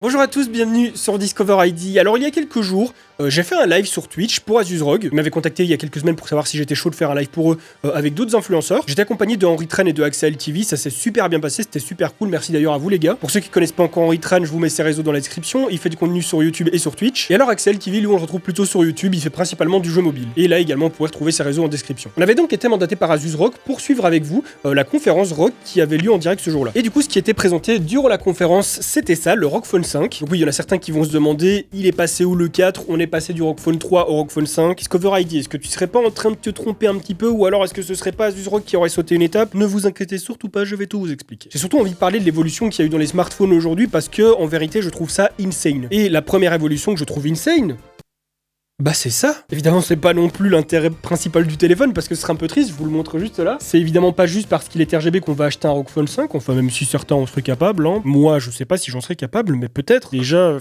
Bonjour à tous, bienvenue sur Discover ID. Alors il y a quelques jours, j'ai fait un live sur Twitch pour Asus ROG. Ils m'avaient contacté il y a quelques semaines pour savoir si j'étais chaud de faire un live pour eux avec d'autres influenceurs. J'étais accompagné de Henri Tran et de Axel TV, ça s'est super bien passé, c'était super cool, merci d'ailleurs à vous les gars. Pour ceux qui connaissent pas encore Henri Tran, je vous mets ses réseaux dans la description, il fait du contenu sur YouTube et sur Twitch. Et alors Axel TV, lui on le retrouve plutôt sur YouTube, il fait principalement du jeu mobile. Et là également vous pouvez retrouver ses réseaux en description. On avait donc été mandaté par Asus ROG pour suivre avec vous la conférence ROG qui avait lieu en direct ce jour-là. Et du coup ce qui était présenté durant la conférence, c'était ça, le ROG Phone 5. Donc oui, il y en a certains qui vont se demander, il est passé où le 4? On est passé du ROG Phone 3 au ROG Phone 5. Discover ID, est-ce que tu serais pas en train de te tromper un petit peu, ou alors est-ce que ce serait pas Asus ROG qui aurait sauté une étape? Ne vous inquiétez surtout pas, je vais tout vous expliquer. J'ai surtout envie de parler de l'évolution qu'il y a eu dans les smartphones aujourd'hui parce que, en vérité, je trouve ça insane. Et la première évolution que je trouve insane, bah c'est ça. Évidemment c'est pas non plus l'intérêt principal du téléphone parce que ce serait un peu triste, je vous le montre juste là. C'est évidemment pas juste parce qu'il est RGB qu'on va acheter un ROG Phone 5, enfin même si certains en seraient capables, hein. Moi je sais pas si j'en serais capable, mais peut-être. Déjà,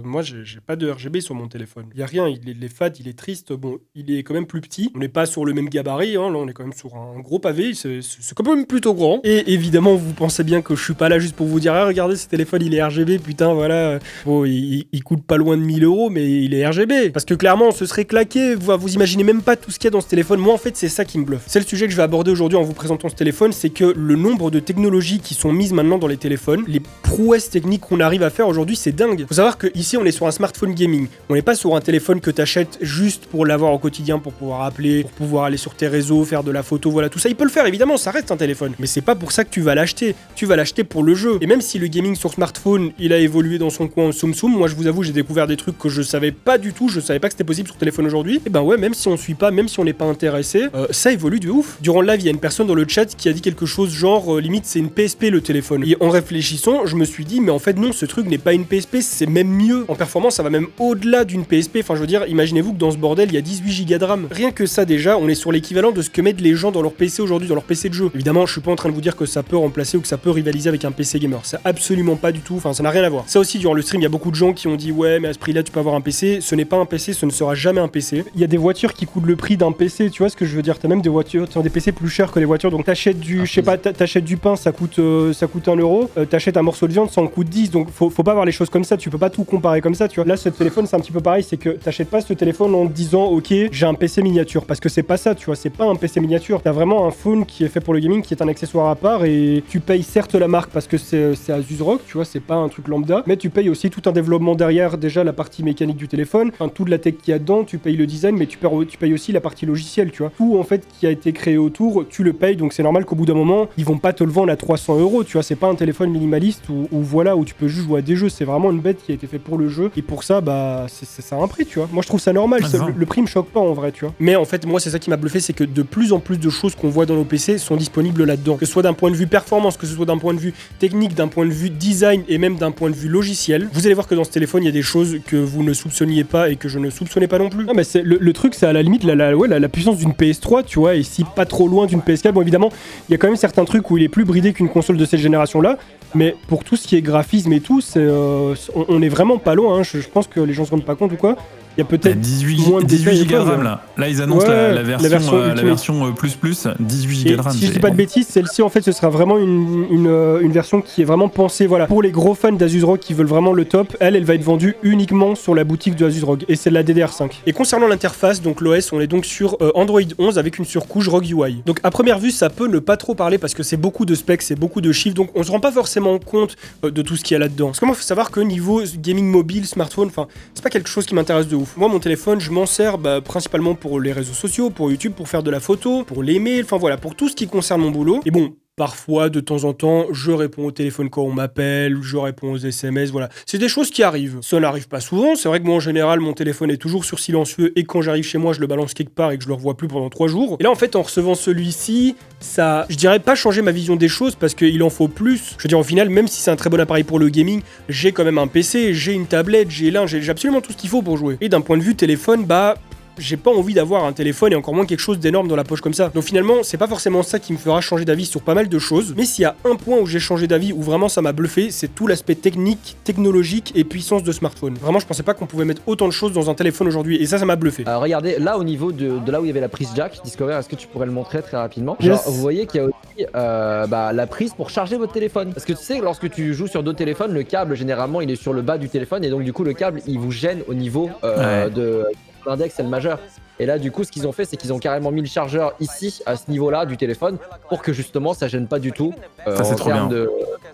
moi j'ai pas de RGB sur mon téléphone. Y a rien, il est fade, il est triste, bon, il est quand même plus petit. On n'est pas sur le même gabarit, hein. Là on est quand même sur un gros pavé, c'est quand même plutôt grand. Et évidemment vous pensez bien que je suis pas là juste pour vous dire, ah regardez ce téléphone il est RGB, putain voilà. Bon, il coûte pas loin de 1000 €, mais il est RGB. Parce que clairement, on se serait claqué, vous imaginez même pas tout ce qu'il y a dans ce téléphone. Moi, en fait, c'est ça qui me bluffe. C'est le sujet que je vais aborder aujourd'hui en vous présentant ce téléphone, c'est que le nombre de technologies qui sont mises maintenant dans les téléphones, les prouesses techniques qu'on arrive à faire aujourd'hui, c'est dingue. Faut savoir que ici, on est sur un smartphone gaming. On n'est pas sur un téléphone que t'achètes juste pour l'avoir au quotidien, pour pouvoir appeler, pour pouvoir aller sur tes réseaux, faire de la photo, voilà, tout ça. Il peut le faire, évidemment, ça reste un téléphone. Mais c'est pas pour ça que tu vas l'acheter. Tu vas l'acheter pour le jeu. Et même si le gaming sur smartphone, il a évolué dans son coin en soum soum, moi, je vous avoue, j'ai découvert des trucs que je savais pas du tout. Je savais pas que c'était possible sur téléphone aujourd'hui. Et ben ouais, même si on suit pas, même si on n'est pas intéressé, ça évolue de ouf. Durant le live, il y a une personne dans le chat qui a dit quelque chose genre limite c'est une PSP le téléphone. Et en réfléchissant, je me suis dit mais en fait non, ce truc n'est pas une PSP, c'est même mieux. En performance, ça va même au-delà d'une PSP. Enfin je veux dire, imaginez-vous que dans ce bordel, il y a 18 Go de RAM. Rien que ça déjà, on est sur l'équivalent de ce que mettent les gens dans leur PC aujourd'hui, dans leur PC de jeu. Évidemment, je suis pas en train de vous dire que ça peut remplacer ou que ça peut rivaliser avec un PC gamer. C'est absolument pas du tout, enfin ça n'a rien à voir. Ça aussi durant le stream, il y a beaucoup de gens qui ont dit ouais, mais à ce prix-là, tu peux avoir un PC. Ce n'est pas un PC, ce ne sera jamais un PC. Il y a des voitures qui coûtent le prix d'un PC, tu vois ce que je veux dire? T'as même des voitures, des PC plus chers que les voitures, donc t'achètes du, je sais pas, t'achètes du pain, ça coûte 1 €, t'achètes un morceau de viande, ça en coûte 10, donc faut pas voir les choses comme ça, tu peux pas tout comparer comme ça, tu vois. Là, ce téléphone, c'est un petit peu pareil, c'est que t'achètes pas ce téléphone en te disant, ok, j'ai un PC miniature, parce que c'est pas ça, tu vois, c'est pas un PC miniature, t'as vraiment un phone qui est fait pour le gaming, qui est un accessoire à part, et tu payes certes la marque parce que c'est Asus ROG, tu vois, c'est pas un truc lambda, mais tu payes aussi tout un développement derrière, déjà la partie mécanique du téléphone, enfin toute la tech qu'il y a dedans, tu payes le design, mais tu payes aussi la partie logicielle, tu vois. Tout en fait qui a été créé autour, tu le payes, donc c'est normal qu'au bout d'un moment, ils vont pas te le vendre à 300 €, tu vois. C'est pas un téléphone minimaliste où voilà, où tu peux juste jouer à des jeux, c'est vraiment une bête qui a été fait pour le jeu, et pour ça, bah, ça a un prix, tu vois. Moi je trouve ça normal, le prix me choque pas en vrai, tu vois. Mais en fait, moi c'est ça qui m'a bluffé, c'est que de plus en plus de choses qu'on voit dans nos PC sont disponibles là-dedans. Que ce soit d'un point de vue performance, que ce soit d'un point de vue technique, d'un point de vue design, et même d'un point de vue logiciel. Vous allez voir que dans ce téléphone, il y a des choses que vous ne soupçonniez pas et que je ne soupçonnais pas non plus. Non mais c'est le truc, c'est à la limite la puissance d'une PS3, tu vois, et si pas trop loin d'une PS4. Bon, évidemment, il y a quand même certains trucs où il est plus bridé qu'une console de cette génération-là, mais pour tout ce qui est graphisme et tout, on est vraiment pas loin, hein. Je pense que les gens se rendent pas compte ou quoi. Il y a peut-être 18 Go de RAM là. Là ils annoncent la version plus 18 Go de RAM. Si je dis pas de bêtises, celle-ci en fait ce sera vraiment une version qui est vraiment pensée voilà pour les gros fans d'Asus ROG qui veulent vraiment le top. Elle va être vendue uniquement sur la boutique de Asus ROG et c'est la DDR5. Et concernant l'interface, donc l'OS, on est donc sur Android 11 avec une surcouche ROG UI. Donc à première vue, ça peut ne pas trop parler parce que c'est beaucoup de specs, c'est beaucoup de chiffres, donc on se rend pas forcément compte de tout ce qu'il y a là-dedans. Parce que moi, faut savoir que niveau gaming mobile, smartphone, enfin, c'est pas quelque chose qui m'intéresse de ouf. Moi, mon téléphone, je m'en sers principalement pour les réseaux sociaux, pour YouTube, pour faire de la photo, pour les mails, enfin voilà, pour tout ce qui concerne mon boulot. Et bon, parfois, de temps en temps, je réponds au téléphone quand on m'appelle, je réponds aux SMS, voilà. C'est des choses qui arrivent. Ça n'arrive pas souvent. C'est vrai que moi, en général, mon téléphone est toujours sur silencieux et quand j'arrive chez moi, je le balance quelque part et que je le revois plus pendant 3 jours. Et là, en fait, en recevant celui-ci, ça, je dirais pas changer ma vision des choses parce qu'il en faut plus. Je veux dire, au final, même si c'est un très bon appareil pour le gaming, j'ai quand même un PC, j'ai une tablette, j'ai absolument tout ce qu'il faut pour jouer. Et d'un point de vue téléphone, bah, j'ai pas envie d'avoir un téléphone et encore moins quelque chose d'énorme dans la poche comme ça. Donc finalement, c'est pas forcément ça qui me fera changer d'avis sur pas mal de choses, mais s'il y a un point où j'ai changé d'avis, où vraiment ça m'a bluffé, c'est tout l'aspect technique, technologique et puissance de smartphone. Vraiment, je pensais pas qu'on pouvait mettre autant de choses dans un téléphone aujourd'hui, et ça m'a bluffé. Regardez, là au niveau de là où il y avait la prise jack Discover, est-ce que tu pourrais le montrer très rapidement? Genre, vous voyez qu'il y a aussi la prise pour charger votre téléphone. Parce que tu sais, lorsque tu joues sur d'autres téléphones, le câble généralement il est sur le bas du téléphone, et donc du coup le câble il vous gêne au niveau de l'index et le majeur. Et là, du coup, ce qu'ils ont fait, c'est qu'ils ont carrément mis le chargeur ici, à ce niveau-là du téléphone, pour que justement, ça gêne pas du tout en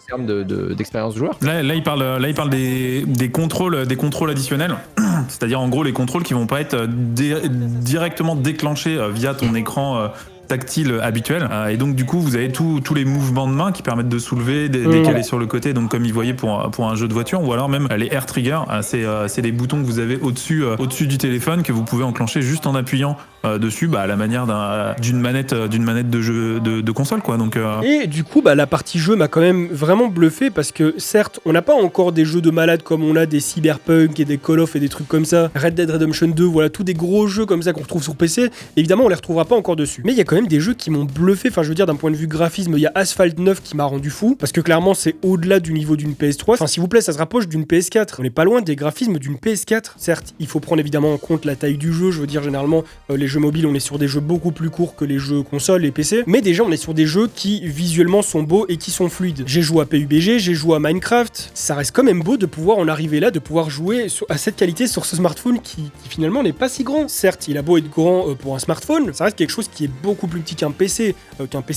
termes d'expérience joueur. Là, il parle des contrôles additionnels, c'est-à-dire en gros les contrôles qui vont pas être directement déclenchés via ton écran tactile habituel, et donc du coup vous avez tous les mouvements de main qui permettent de soulever, décaler sur le côté, donc comme il voyait pour un jeu de voiture, ou alors même les air triggers, c'est les boutons que vous avez au-dessus du téléphone que vous pouvez enclencher juste en appuyant dessus, à la manière d'une manette de jeu de console quoi. Donc et du coup la partie jeu m'a quand même vraiment bluffé, parce que certes on n'a pas encore des jeux de malade comme on a des Cyberpunk et des Call of et des trucs comme ça, Red Dead Redemption 2, voilà, tous des gros jeux comme ça qu'on retrouve sur PC. Évidemment on les retrouvera pas encore dessus, mais il y a quand même des jeux qui m'ont bluffé. Enfin je veux dire, d'un point de vue graphisme, il y a Asphalt 9 qui m'a rendu fou, parce que clairement c'est au-delà du niveau d'une PS3. Enfin s'il vous plaît, ça se rapproche d'une PS4. On n'est pas loin des graphismes d'une PS4. Certes il faut prendre évidemment en compte la taille du jeu, je veux dire généralement les jeux mobiles on est sur des jeux beaucoup plus courts que les jeux consoles et PC, mais déjà on est sur des jeux qui visuellement sont beaux et qui sont fluides. J'ai joué à PUBG, j'ai joué à Minecraft, ça reste quand même beau de pouvoir en arriver là, de pouvoir jouer à cette qualité sur ce smartphone qui finalement n'est pas si grand. Certes il a beau être grand pour un smartphone, ça reste quelque chose qui est beaucoup plus petit qu'un PC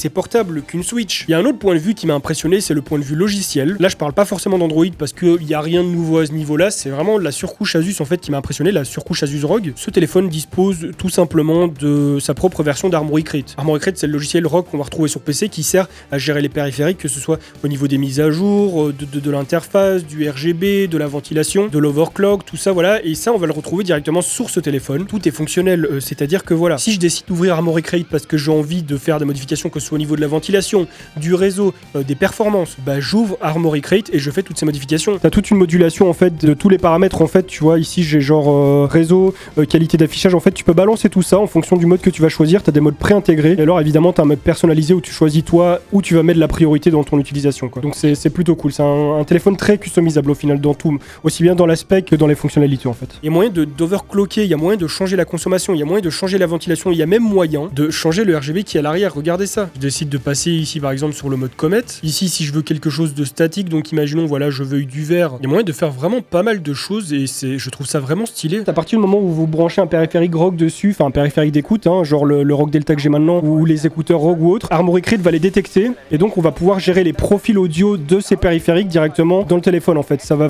portable, qu'une Switch. Il y a un autre point de vue qui m'a impressionné, c'est le point de vue logiciel. Là je parle pas forcément d'Android parce qu'il n'y a rien de nouveau à ce niveau là, c'est vraiment la surcouche Asus en fait qui m'a impressionné, la surcouche Asus ROG. Ce téléphone dispose tout simplement de sa propre version d'Armoury Crate. Armoury Crate c'est le logiciel ROG qu'on va retrouver sur PC qui sert à gérer les périphériques, que ce soit au niveau des mises à jour, de l'interface, du RGB, de la ventilation, de l'overclock, tout ça voilà, et ça on va le retrouver directement sur ce téléphone. Tout est fonctionnel, c'est-à-dire que voilà, si je décide d'ouvrir Armoury Crate parce que j'ai envie de faire des modifications, que ce soit au niveau de la ventilation, du réseau, des performances, j'ouvre Armoury Crate et je fais toutes ces modifications. T'as toute une modulation en fait de tous les paramètres en fait, tu vois ici j'ai genre réseau, qualité d'affichage, en fait tu peux balancer tout ça en fonction du mode que tu vas choisir, t'as des modes pré-intégrés, et alors évidemment t'as un mode personnalisé où tu choisis toi où tu vas mettre la priorité dans ton utilisation quoi. Donc c'est plutôt cool, c'est un téléphone très customisable au final dans tout, aussi bien dans l'aspect que dans les fonctionnalités en fait. Il y a moyen d'overclocker, il y a moyen de changer la consommation, il y a moyen de changer la ventilation, il y a même moyen de changer le RGB qui est à l'arrière, regardez ça. Je décide de passer ici par exemple sur le mode Comet, ici si je veux quelque chose de statique, donc imaginons voilà je veux du vert, il y a moyen de faire vraiment pas mal de choses et je trouve ça vraiment stylé. À partir du moment où vous branchez un périphérique ROG dessus, enfin un périphérique d'écoute, genre le ROG Delta que j'ai maintenant ou les écouteurs ROG ou autres, Armoury Crate va les détecter et donc on va pouvoir gérer les profils audio de ces périphériques directement dans le téléphone en fait. Ça va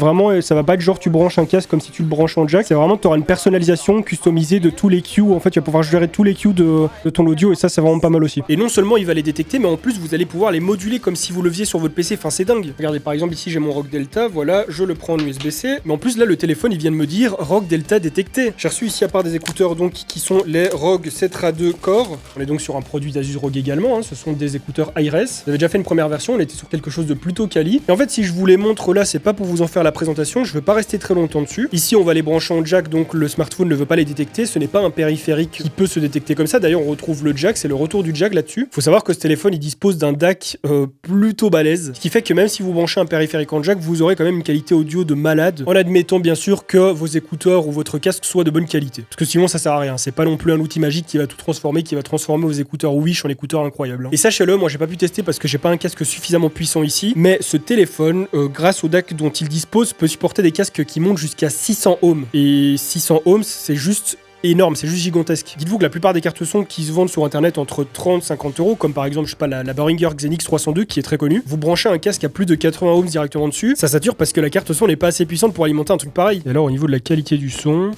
pas être genre tu branches un casque comme si tu le branches en jack, c'est vraiment tu auras une personnalisation customisée de tous les cues, en fait tu vas pouvoir gérer tous les cues de ton audio et ça c'est vraiment pas mal aussi. Et non seulement il va les détecter, mais en plus vous allez pouvoir les moduler comme si vous le faisiez sur votre PC, enfin c'est dingue. Regardez par exemple ici j'ai mon ROG Delta, voilà, je le prends en USB-C, mais en plus là le téléphone il vient de me dire ROG Delta détecté. J'ai reçu ici à part des écouteurs donc qui sont les ROG Cetra 2 Core, on est donc sur un produit d'Asus ROG également, ce sont des écouteurs Hi-Res. J'avais déjà fait une première version, on était sur quelque chose de plutôt quali. Et en fait si je vous les montre là, c'est pas pour vous en faire la présentation, je veux pas rester très longtemps dessus. Ici on va les brancher en jack, donc le smartphone ne veut pas les détecter, ce n'est pas un périphérique qui peut se détecter comme ça, d'ailleurs on retrouve le jack, c'est le retour du jack là-dessus. Faut savoir que ce téléphone il dispose d'un DAC plutôt balèze, ce qui fait que même si vous branchez un périphérique en jack, vous aurez quand même une qualité audio de malade, en admettant bien sûr que vos écouteurs ou votre casque soient de bonne qualité. Parce que sinon ça sert à rien, c'est pas non plus un outil magique qui va tout transformer, qui va transformer vos écouteurs Wish en écouteurs incroyables. Et sachez-le, moi j'ai pas pu tester parce que j'ai pas un casque suffisamment puissant ici, mais ce téléphone, grâce au DAC dont il dispose, peut supporter des casques qui montent jusqu'à 600 ohms. Et 600 ohms, c'est juste énorme, c'est juste gigantesque. Dites-vous que la plupart des cartes son qui se vendent sur internet entre 30 et 50 euros, comme par exemple, je sais pas, la Behringer Xenix 302 qui est très connue, vous branchez un casque à plus de 80 ohms directement dessus, ça sature parce que la carte son n'est pas assez puissante pour alimenter un truc pareil. Et alors au niveau de la qualité du son...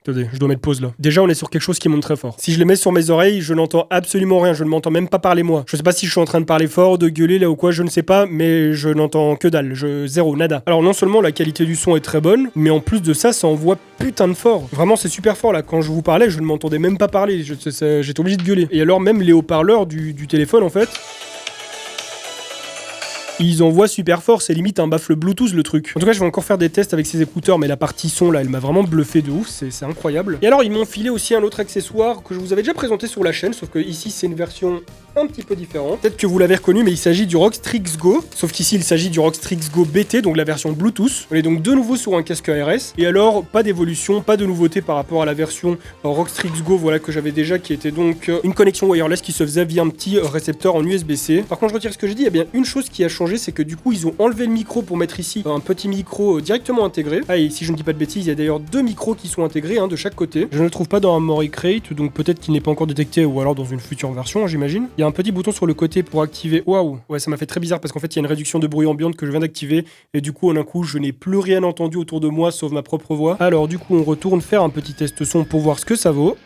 Attendez, je dois mettre pause là. Déjà, on est sur quelque chose qui monte très fort. Si je les mets sur mes oreilles, je n'entends absolument rien. Je ne m'entends même pas parler moi. Je sais pas si je suis en train de parler fort, de gueuler là ou quoi, je ne sais pas, mais je n'entends que dalle. Zéro, nada. Alors non seulement la qualité du son est très bonne, mais en plus de ça envoie putain de fort. Vraiment, c'est super fort là. Quand je vous parlais, je ne m'entendais même pas parler. J'étais obligé de gueuler. Et alors même les haut-parleurs du téléphone en fait... ils envoient super fort, c'est limite un baffle Bluetooth le truc. En tout cas, je vais encore faire des tests avec ces écouteurs, mais la partie son là, elle m'a vraiment bluffé de ouf, c'est incroyable. Et alors, ils m'ont filé aussi un autre accessoire que je vous avais déjà présenté sur la chaîne, sauf que ici, c'est une version un petit peu différente. Peut-être que vous l'avez reconnu, mais il s'agit du Rockstrix Go, sauf qu'ici, il s'agit du Rockstrix Go BT, donc la version Bluetooth. On est donc de nouveau sur un casque ARS, et alors, pas d'évolution, pas de nouveauté par rapport à la version Rockstrix Go, voilà, que j'avais déjà, qui était donc une connexion wireless qui se faisait via un petit récepteur en USB-C. Par contre, je retire ce que j'ai dit, il y a bien une chose qui a changé, c'est que du coup, ils ont enlevé le micro pour mettre ici un petit micro directement intégré. Ah, et si je ne dis pas de bêtises, il y a d'ailleurs 2 micros qui sont intégrés, de chaque côté. Je ne le trouve pas dans un Memory Crate, donc peut-être qu'il n'est pas encore détecté, ou alors dans une future version, j'imagine. Il y a un petit bouton sur le côté pour activer. Waouh, ouais, ça m'a fait très bizarre parce qu'en fait, il y a une réduction de bruit ambiante que je viens d'activer, et du coup, en un coup, je n'ai plus rien entendu autour de moi, sauf ma propre voix. Alors, du coup, on retourne faire un petit test son pour voir ce que ça vaut.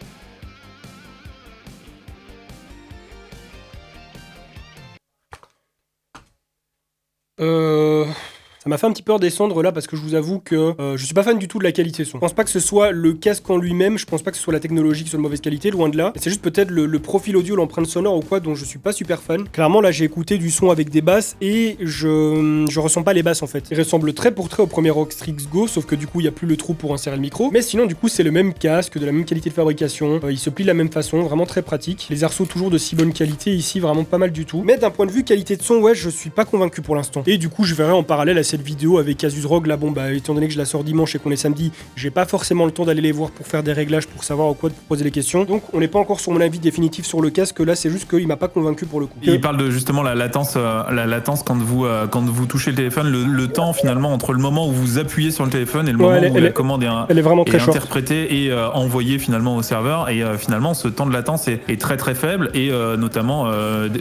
Ça m'a fait un petit peu redescendre là parce que je vous avoue que je suis pas fan du tout de la qualité son. Je pense pas que ce soit le casque en lui-même, je pense pas que ce soit la technologie qui soit de mauvaise qualité, loin de là. C'est juste peut-être le profil audio, l'empreinte sonore ou quoi dont je suis pas super fan. Clairement là j'ai écouté du son avec des basses et je ressens pas les basses en fait. Il ressemble très pour très au premier Rockstrix Go, sauf que du coup il y a plus le trou pour insérer le micro. Mais sinon du coup c'est le même casque, de la même qualité de fabrication, il se plie de la même façon, vraiment très pratique. Les arceaux toujours de si bonne qualité ici, vraiment pas mal du tout. Mais d'un point de vue qualité de son, ouais je suis pas convaincu pour l'instant. Et du coup je verrai en parallèle à cette vidéo avec Asus ROG. Là bon bah étant donné que je la sors dimanche et qu'on est samedi, j'ai pas forcément le temps d'aller les voir pour faire des réglages, pour savoir au quoi de poser les questions. Donc on n'est pas encore sur mon avis définitif sur le casque, là c'est juste qu'il m'a pas convaincu pour le coup. Il parle de justement la latence quand vous touchez le téléphone, le temps finalement entre le moment où vous appuyez sur le téléphone et le moment où la commande est vraiment très interprétée et envoyée finalement au serveur, et finalement ce temps de latence est très très faible, et notamment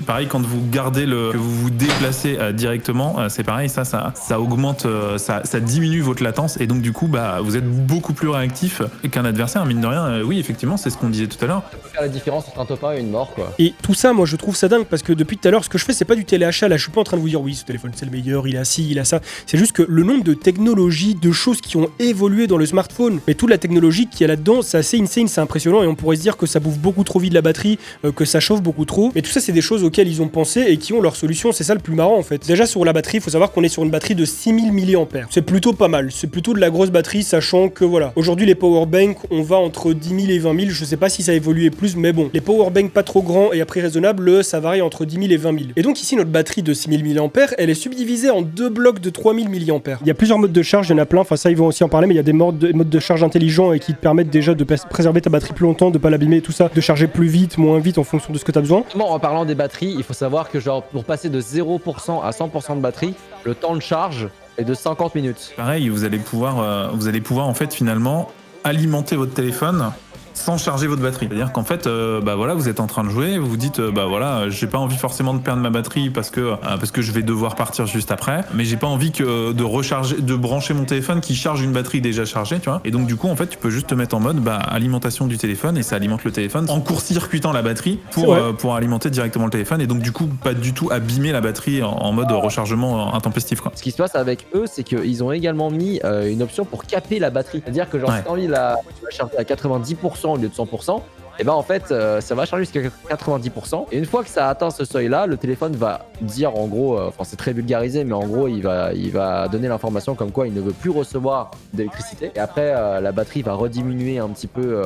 pareil quand vous gardez que vous vous déplacez directement, c'est pareil, ça augmente, ça diminue votre latence, et donc du coup bah vous êtes beaucoup plus réactif qu'un adversaire, mine de rien. Oui effectivement, c'est ce qu'on disait tout à l'heure. Ça peut faire la différence entre un top 1 et une mort quoi. Et tout ça moi je trouve ça dingue parce que depuis tout à l'heure ce que je fais c'est pas du téléachat, là je suis pas en train de vous dire oui ce téléphone c'est le meilleur, il a ci, il a ça, c'est juste que le nombre de technologies, de choses qui ont évolué dans le smartphone, mais toute la technologie qu'il y a là-dedans c'est assez insane, c'est impressionnant, et on pourrait se dire que ça bouffe beaucoup trop vite la batterie, que ça chauffe beaucoup trop, mais tout ça c'est des choses auxquelles ils ont pensé et qui ont leur solution, c'est ça le plus marrant en fait. Déjà sur la batterie, il faut savoir qu'on est sur une batterie de 6000 mAh, c'est plutôt pas mal, c'est plutôt de la grosse batterie, sachant que voilà, aujourd'hui les powerbanks on va entre 10 000 et 20 000, je sais pas si ça a évolué plus, mais bon, les powerbanks pas trop grands et à prix raisonnable, ça varie entre 10 000 et 20 000. Et donc ici notre batterie de 6000 mAh, elle est subdivisée en 2 blocs de 3000 mAh. Il y a plusieurs modes de charge, il y en a plein, enfin ça ils vont aussi en parler, mais il y a des modes de charge intelligents et qui te permettent déjà de préserver ta batterie plus longtemps, de pas l'abîmer et tout ça, de charger plus vite, moins vite en fonction de ce que tu as besoin. En parlant des batteries, il faut savoir que genre pour passer de 0% à 100% de batterie, le temps de charge est de 50 minutes. Pareil, vous allez pouvoir en fait finalement alimenter votre téléphone sans charger votre batterie. C'est-à-dire qu'en fait, bah voilà, vous êtes en train de jouer, vous vous dites, bah voilà, j'ai pas envie forcément de perdre ma batterie parce que je vais devoir partir juste après, mais j'ai pas envie de brancher mon téléphone qui charge une batterie déjà chargée, tu vois. Et donc du coup, en fait, tu peux juste te mettre en mode alimentation du téléphone, et ça alimente le téléphone en court-circuitant la batterie pour alimenter directement le téléphone, et donc du coup, pas du tout abîmer la batterie en mode rechargement intempestif, quoi. Ce qui se passe avec eux, c'est qu'ils ont également mis une option pour caper la batterie. C'est-à-dire que genre, si t'as envie tu vas charger à 90% au lieu de 100%, et ben en fait ça va charger jusqu'à 90%, et une fois que ça atteint ce seuil là, le téléphone va dire en gros, enfin c'est très vulgarisé, mais en gros il va donner l'information comme quoi il ne veut plus recevoir d'électricité, et après la batterie va rediminuer un petit peu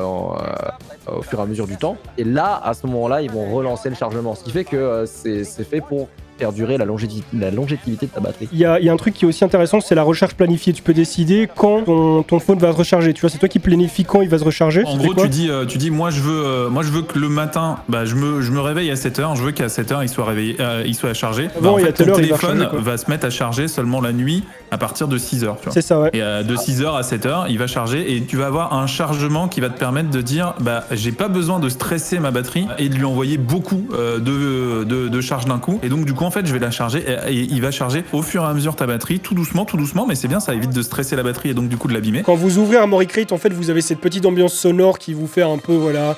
au fur et à mesure du temps, et là à ce moment là ils vont relancer le chargement, ce qui fait que c'est fait pour faire durer la longévité de ta batterie. Il y a un truc qui est aussi intéressant, c'est la recharge planifiée. Tu peux décider quand ton phone va se recharger. Tu vois, c'est toi qui planifie quand il va se recharger. En gros, tu dis moi je veux que le matin, je me réveille à 7h, je veux qu'à 7h il soit chargé. En fait, ton téléphone va se mettre à charger seulement la nuit à partir de 6h. C'est ça, ouais. Et de 6h à 7h, il va charger, et tu vas avoir un chargement qui va te permettre de dire j'ai pas besoin de stresser ma batterie et de lui envoyer beaucoup de charge d'un coup. Et donc du coup en fait je vais la charger, et il va charger au fur et à mesure ta batterie, tout doucement, mais c'est bien, ça évite de stresser la batterie et donc du coup de l'abîmer. Quand vous ouvrez un Memory Crate, en fait vous avez cette petite ambiance sonore qui vous fait un peu voilà.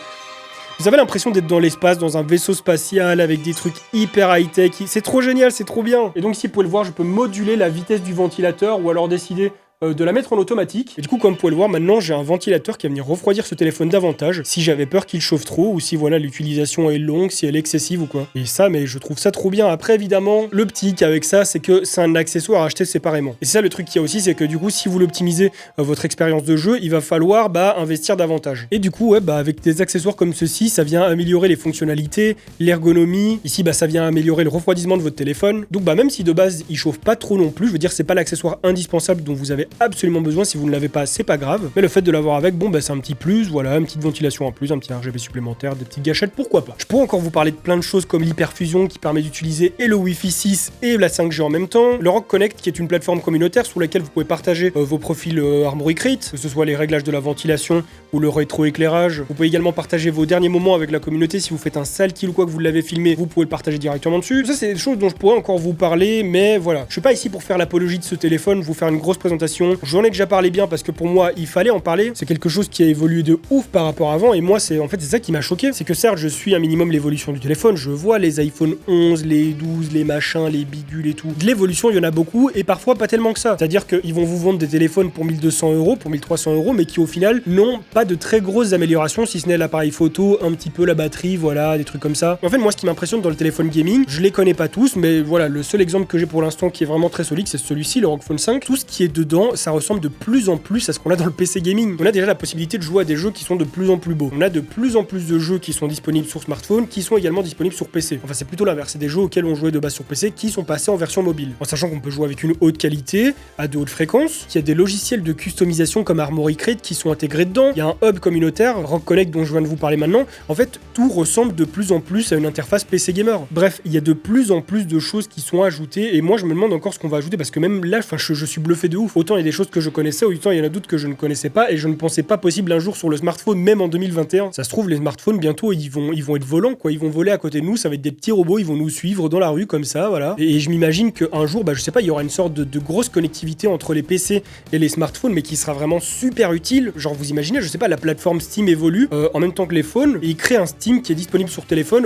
Vous avez l'impression d'être dans l'espace, dans un vaisseau spatial avec des trucs hyper high-tech. C'est trop génial, c'est trop bien. Et donc ici, vous pouvez le voir, je peux moduler la vitesse du ventilateur ou alors décider de la mettre en automatique. Et du coup, comme vous pouvez le voir, maintenant j'ai un ventilateur qui va venir refroidir ce téléphone davantage si j'avais peur qu'il chauffe trop ou si voilà l'utilisation est longue, si elle est excessive ou quoi. Et ça, mais je trouve ça trop bien. Après, évidemment, le petit avec ça, c'est que c'est un accessoire à acheter séparément. Et c'est ça le truc qu'il y a aussi, c'est que du coup, si vous l'optimisez votre expérience de jeu, il va falloir investir davantage. Et du coup, avec des accessoires comme ceci, ça vient améliorer les fonctionnalités, l'ergonomie. Ici, ça vient améliorer le refroidissement de votre téléphone. Donc même si de base il chauffe pas trop non plus, je veux dire c'est pas l'accessoire indispensable dont vous avez absolument besoin. Si vous ne l'avez pas, c'est pas grave. Mais le fait de l'avoir avec, c'est un petit plus, voilà, une petite ventilation en plus, un petit RGB supplémentaire, des petites gâchettes, pourquoi pas. Je pourrais encore vous parler de plein de choses comme l'hyperfusion qui permet d'utiliser et le Wi-Fi 6 et la 5G en même temps. Le Rock Connect qui est une plateforme communautaire sur laquelle vous pouvez partager vos profils Armoury Crate, que ce soit les réglages de la ventilation ou le rétroéclairage. Vous pouvez également partager vos derniers moments avec la communauté. Si vous faites un sale kill ou quoi que vous l'avez filmé, vous pouvez le partager directement dessus. Ça, c'est des choses dont je pourrais encore vous parler, mais voilà. Je suis pas ici pour faire l'apologie de ce téléphone, vous faire une grosse présentation. J'en ai déjà parlé bien parce que pour moi, il fallait en parler. C'est quelque chose qui a évolué de ouf par rapport à avant, et moi, c'est ça qui m'a choqué. C'est que certes, je suis un minimum l'évolution du téléphone. Je vois les iPhone 11, les 12, les machins, les bidules et tout. De l'évolution, il y en a beaucoup, et parfois pas tellement que ça. C'est-à-dire qu'ils vont vous vendre des téléphones pour 1200 €, pour 1300 €, mais qui au final n'ont pas de très grosses améliorations, si ce n'est l'appareil photo, un petit peu la batterie, voilà, des trucs comme ça. En fait, moi, ce qui m'impressionne dans le téléphone gaming, je les connais pas tous, mais voilà, le seul exemple que j'ai pour l'instant qui est vraiment très solide, c'est celui-ci, le ROG Phone 5. Tout ce qui est dedans, ça ressemble de plus en plus à ce qu'on a dans le PC gaming. On a déjà la possibilité de jouer à des jeux qui sont de plus en plus beaux. On a de plus en plus de jeux qui sont disponibles sur smartphone, qui sont également disponibles sur PC. Enfin, c'est plutôt l'inverse, c'est des jeux auxquels on jouait de base sur PC qui sont passés en version mobile. En sachant qu'on peut jouer avec une haute qualité, à de hautes fréquences, qu'il y a des logiciels de customisation comme Armoury Crate qui sont intégrés dedans. Il y a un hub communautaire, Rock Connect dont je viens de vous parler maintenant. En fait, tout ressemble de plus en plus à une interface PC gamer. Bref, il y a de plus en plus de choses qui sont ajoutées, et moi je me demande encore ce qu'on va ajouter, parce que même là, je suis bluffé de ouf. Autant il y a des choses que je connaissais, autant il y en a d'autres que je ne connaissais pas, et je ne pensais pas possible un jour sur le smartphone, même en 2021. Ça se trouve, les smartphones, bientôt, ils vont être volants, quoi. Ils vont voler à côté de nous, ça va être des petits robots, ils vont nous suivre dans la rue, comme ça, voilà. Et je m'imagine qu'un jour, je sais pas, il y aura une sorte de grosse connectivité entre les PC et les smartphones, mais qui sera vraiment super utile. Genre, vous imaginez, je sais pas, la plateforme Steam évolue en même temps que les phones, et il crée un Steam qui est disponible sur téléphone,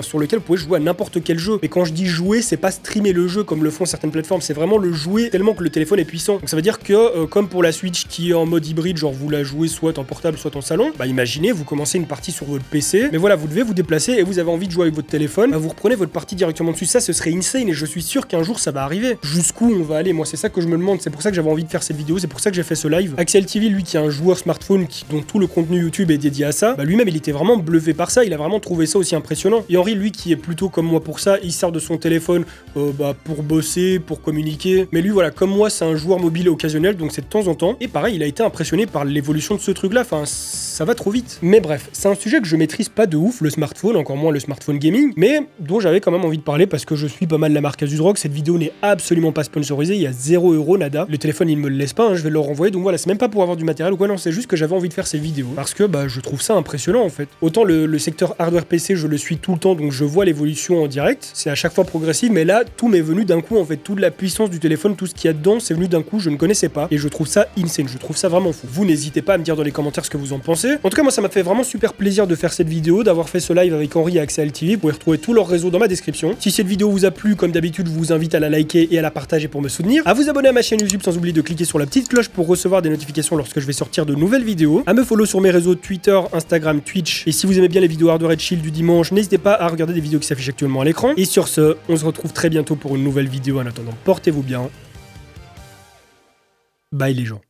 sur lequel vous pouvez jouer à n'importe quel jeu. Et quand je dis jouer, c'est pas streamer le jeu comme le font certaines plateformes, c'est vraiment le jouer tellement que le téléphone est puissant. Donc ça veut dire que, comme pour la Switch qui est en mode hybride, genre vous la jouez soit en portable, soit en salon, imaginez, vous commencez une partie sur votre PC, mais voilà, vous devez vous déplacer et vous avez envie de jouer avec votre téléphone, vous reprenez votre partie directement dessus. Ça, ce serait insane, et je suis sûr qu'un jour ça va arriver. Jusqu'où on va aller? Moi, c'est ça que je me demande, c'est pour ça que j'avais envie de faire cette vidéo, c'est pour ça que j'ai fait ce live. Axel TV, lui qui est un joueur smartphone dont tout le contenu YouTube est dédié à ça, lui-même il était vraiment bluffé par ça, il a vraiment trouvé ça aussi impressionnant. Et Henri, lui qui est plutôt comme moi pour ça, il sert de son téléphone pour bosser, pour communiquer, mais lui voilà, comme moi c'est un joueur mobile occasionnel, donc c'est de temps en temps, et pareil, il a été impressionné par l'évolution de ce truc là, ça va trop vite. Mais bref, c'est un sujet que je maîtrise pas de ouf, le smartphone, encore moins le smartphone gaming, mais dont j'avais quand même envie de parler parce que je suis pas mal la marque ASUSRock. Cette vidéo n'est absolument pas sponsorisée, il y a 0 €, nada. Le téléphone il me le laisse pas, je vais le renvoyer, donc voilà, c'est même pas pour avoir du matériel ou quoi, non, c'est juste que j'avais envie de faire ces vidéos parce que je trouve ça impressionnant en fait. Autant le secteur hardware PC, je le suis tout le temps, donc je vois l'évolution en direct, c'est à chaque fois progressif, mais là tout m'est venu d'un coup en fait, toute la puissance du téléphone, tout ce qu'il y a dedans, c'est venu d'un coup, je ne connaissais pas, et je trouve ça insane, je trouve ça vraiment fou. Vous n'hésitez pas à me dire dans les commentaires ce que vous en pensez. En tout cas, moi ça m'a fait vraiment super plaisir de faire cette vidéo, d'avoir fait ce live avec Henri et Axel TV. Vous pouvez retrouver tous leurs réseaux dans ma description. Si cette vidéo vous a plu, comme d'habitude, je vous invite à la liker et à la partager pour me soutenir, à vous abonner à ma chaîne YouTube sans oublier de cliquer sur la petite cloche pour recevoir des notifications lorsque je vais sortir de nouvelles vidéos, à me follow sur mes réseaux Twitter, Instagram, Twitch, et si vous aimez bien les vidéos hardware et chill du dimanche, n'hésitez pas à regarder des vidéos qui s'affichent actuellement à l'écran. Et sur ce, on se retrouve très bientôt pour une nouvelle vidéo. En attendant, portez-vous bien. Bye les gens.